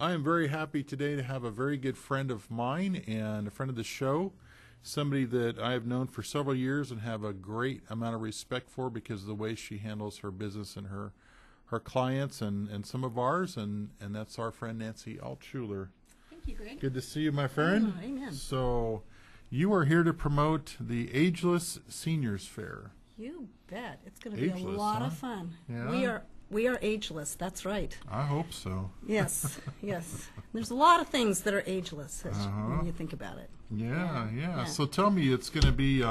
I am very happy today to have a very good friend of mine and a friend of the show, somebody that I have known for several years and have a great amount of respect for because of the way she handles her business and her clients and some of ours, and that's our friend Nancy Altschuler. Thank you, Greg. Good to see you, my friend. Oh, amen. So you are here to promote the Ageless Seniors Faire. You bet. It's going to be Ageless, a lot huh? of fun. Yeah? We are ageless. That's right. I hope so. Yes, yes. There's a lot of things that are ageless when you think about it. Yeah. So tell me, it's going to be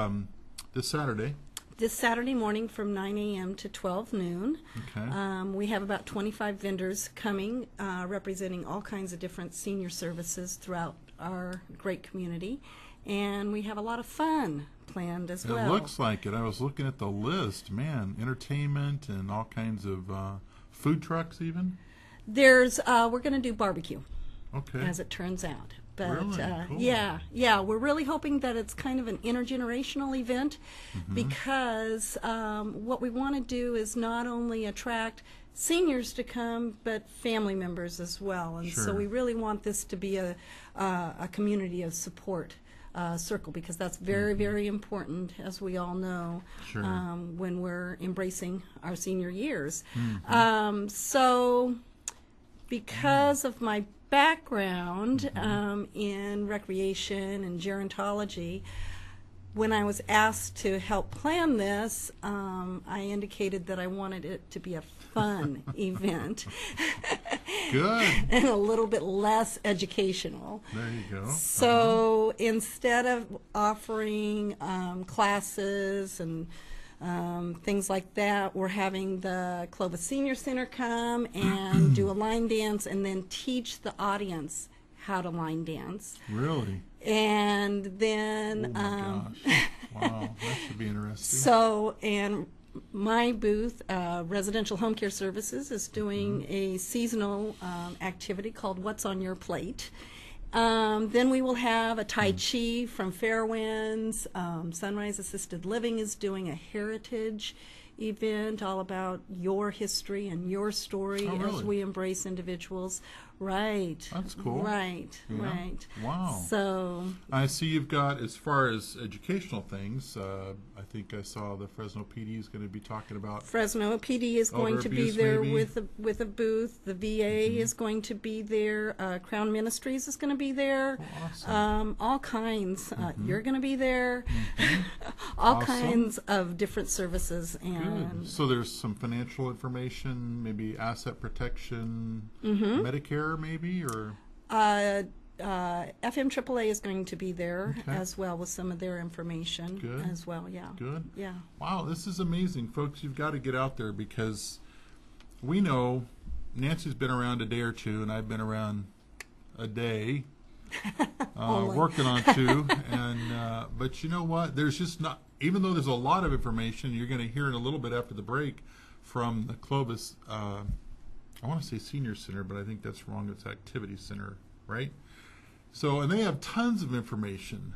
this Saturday. This Saturday morning from 9 a.m. to 12 noon. Okay. We have about 25 vendors coming, representing all kinds of different senior services throughout our great community. And we have a lot of fun planned as well. It looks like it. I was looking at the list. Man, entertainment and all kinds of food trucks even? We're going to do barbecue, okay, as it turns out. But really? Cool. yeah, we're really hoping that it's kind of an intergenerational event because what we want to do is not only attract seniors to come, but family members as well. And so we really want this to be a community of support circle, because that's very, very important, as we all know, when we're embracing our senior years. So because of my background in recreation and gerontology, when I was asked to help plan this, I indicated that I wanted it to be a fun event. Good. And a little bit less educational. There you go. So instead of offering classes and things like that, we're having the Clovis Senior Center come and do a line dance and then teach the audience how to line dance. Really? And then oh my gosh. Wow, that should be interesting. So, and my booth, Residential Homecare Services, is doing a seasonal activity called What's on Your Plate. Then we will have a Tai Chi from Fairwinds. Sunrise Assisted Living is doing a heritage event all about your history and your story as we embrace individuals. Right. That's cool. Right. Wow. So I see you've got, as far as educational things, I think I saw the Fresno PD is going to be talking about. Fresno PD is going to be there maybe? with a booth. The VA is going to be there. Crown Ministries is going to be there. Oh, awesome. All kinds. You're going to be there. All Awesome. kinds of different services. And Good. So there's some financial information, maybe asset protection, Medicare maybe, or? FM AAA is going to be there as well with some of their information as well. Yeah. Good. Yeah. Wow, this is amazing, folks. You've got to get out there because we know Nancy's been around a day or two, and I've been around a day, working on two. And but you know what? There's just not. Even though there's a lot of information, you're going to hear it a little bit after the break from the Clovis. I want to say Senior Center, but I think that's wrong. It's Activity Center, right? So, and they have tons of information,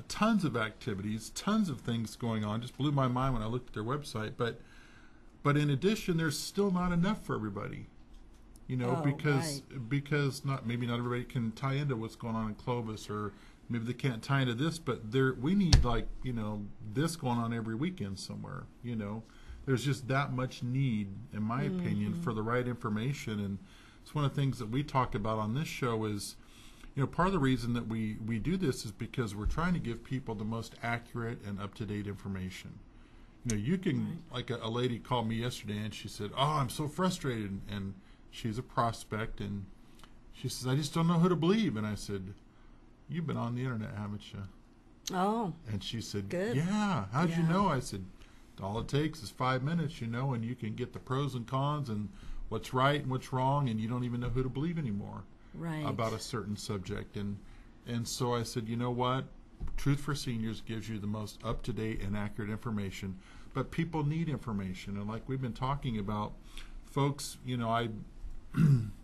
tons of activities, tons of things going on. Just blew my mind when I looked at their website. But in addition, there's still not enough for everybody, you know, because maybe not everybody can tie into what's going on in Clovis, or maybe they can't tie into this. But we need, like, you know, this going on every weekend somewhere, you know. There's just that much need, in my opinion, for the right information. And it's one of the things that we talk about on this show is, you know, part of the reason that we do this is because we're trying to give people the most accurate and up-to-date information. You know, you can, like a lady called me yesterday and she said, "Oh, I'm so frustrated." And she's a prospect, and she says, "I just don't know who to believe." And I said, "You've been on the internet, haven't you?" Oh. And she said, Good. "Yeah, how'd you know?" I said, "All it takes is 5 minutes, you know, and you can get the pros and cons and what's right and what's wrong, and you don't even know who to believe anymore about a certain subject." And so I said, you know what? Truth for Seniors gives you the most up-to-date and accurate information, but people need information. And like we've been talking about, folks, you know,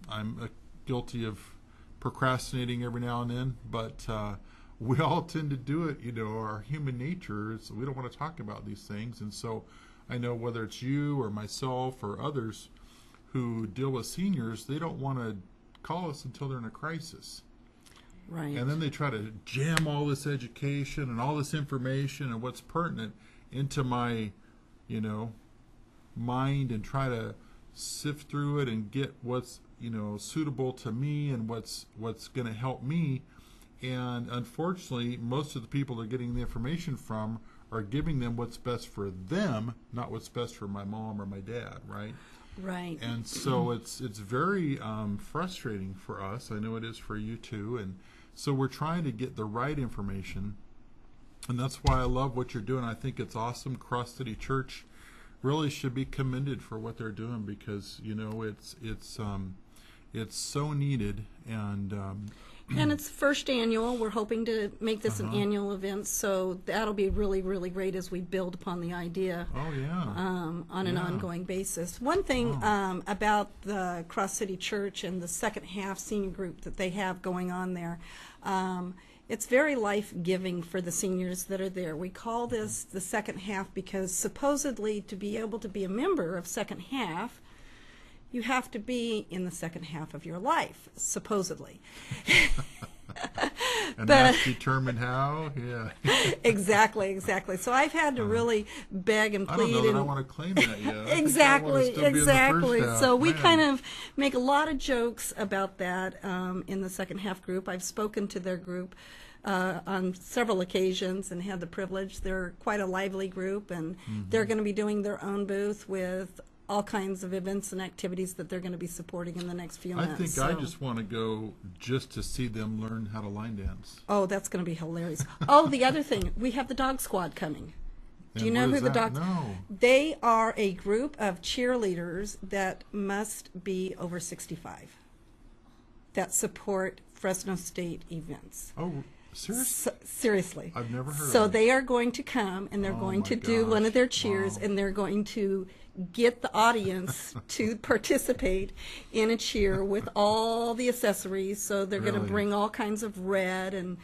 I'm guilty of procrastinating every now and then, but we all tend to do it. You know, our human nature is we don't want to talk about these things. And so I know whether it's you or myself or others who deal with seniors, they don't want to call us until they're in a crisis. Right. And then they try to jam all this education and all this information and what's pertinent into my, mind and try to sift through it and get what's, suitable to me and what's going to help me. And unfortunately, most of the people they're getting the information from are giving them what's best for them, not what's best for my mom or my dad, right? Right. And so it's very frustrating for us. I know it is for you too. And so we're trying to get the right information. And that's why I love what you're doing. I think it's awesome. Crosscity Church really should be commended for what they're doing because, it's so needed. And it's first annual. We're hoping to make this an annual event, so that'll be really, really great as we build upon the idea. Oh, yeah. On an ongoing basis. One thing about the Cross City Church and the second half senior group that they have going on there, it's very life-giving for the seniors that are there. We call this the second half because supposedly to be able to be a member of second half, you have to be in the second half of your life, supposedly. And that's determined how? Yeah. Exactly. So I've had to really beg and plead. I don't know that I want to claim that yet. Exactly. So we kind of make a lot of jokes about that in the second half group. I've spoken to their group on several occasions and had the privilege. They're quite a lively group, and they're going to be doing their own booth with all kinds of events and activities that they're going to be supporting in the next few months. I think I just want to go just to see them learn how to line dance. Oh, that's going to be hilarious. Oh, the other thing, we have the dog squad coming. Do you know who the dog? No. They are a group of cheerleaders that must be over 65 that support Fresno State events. Oh, seriously? Seriously. I've never heard of So it. they are going to come and they're going to do one of their cheers, and they're going to get the audience to participate in a cheer with all the accessories. So they're going to bring all kinds of red and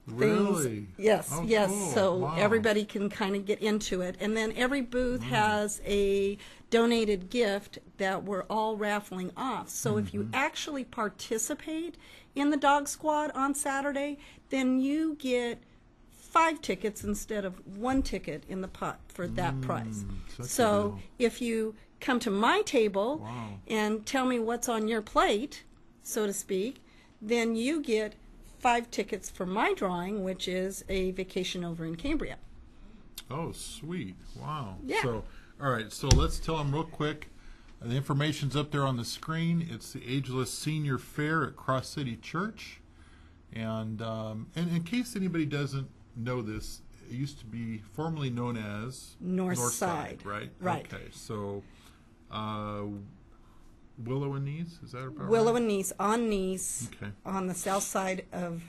things. Really? Yes, Oh, yes. cool. So everybody can kind of get into it. And then every booth has a donated gift that we're all raffling off. So if you actually participate in the dog squad on Saturday, then you get 5 tickets instead of 1 ticket in the pot for that price. So if you come to my table and tell me what's on your plate, so to speak, then you get 5 tickets for my drawing, which is a vacation over in Cambria. Oh, sweet. Wow. Yeah. So, all right, so let's tell them real quick. The information's up there on the screen. It's the Ageless Senior Faire at Cross City Church. And in case anybody doesn't know this, it used to be formerly known as North Side. Right? Right. Okay, so Willow and Nees, is that about Willow right? and Nees, on Nees, Okay. on the south side of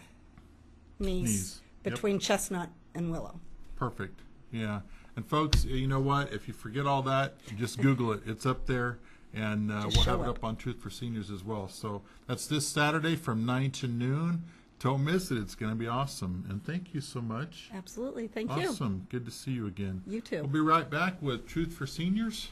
Nees, Yep. between Chestnut and Willow. Perfect. Yeah. And folks, you know what? If you forget all that, just Google it. It's up there, and we'll have it up on Truth for Seniors as well. So that's this Saturday from 9 to noon. Don't miss it. It's going to be awesome. And thank you so much. Absolutely. Thank you. Awesome. Good to see you again. You too. We'll be right back with Truth for Seniors.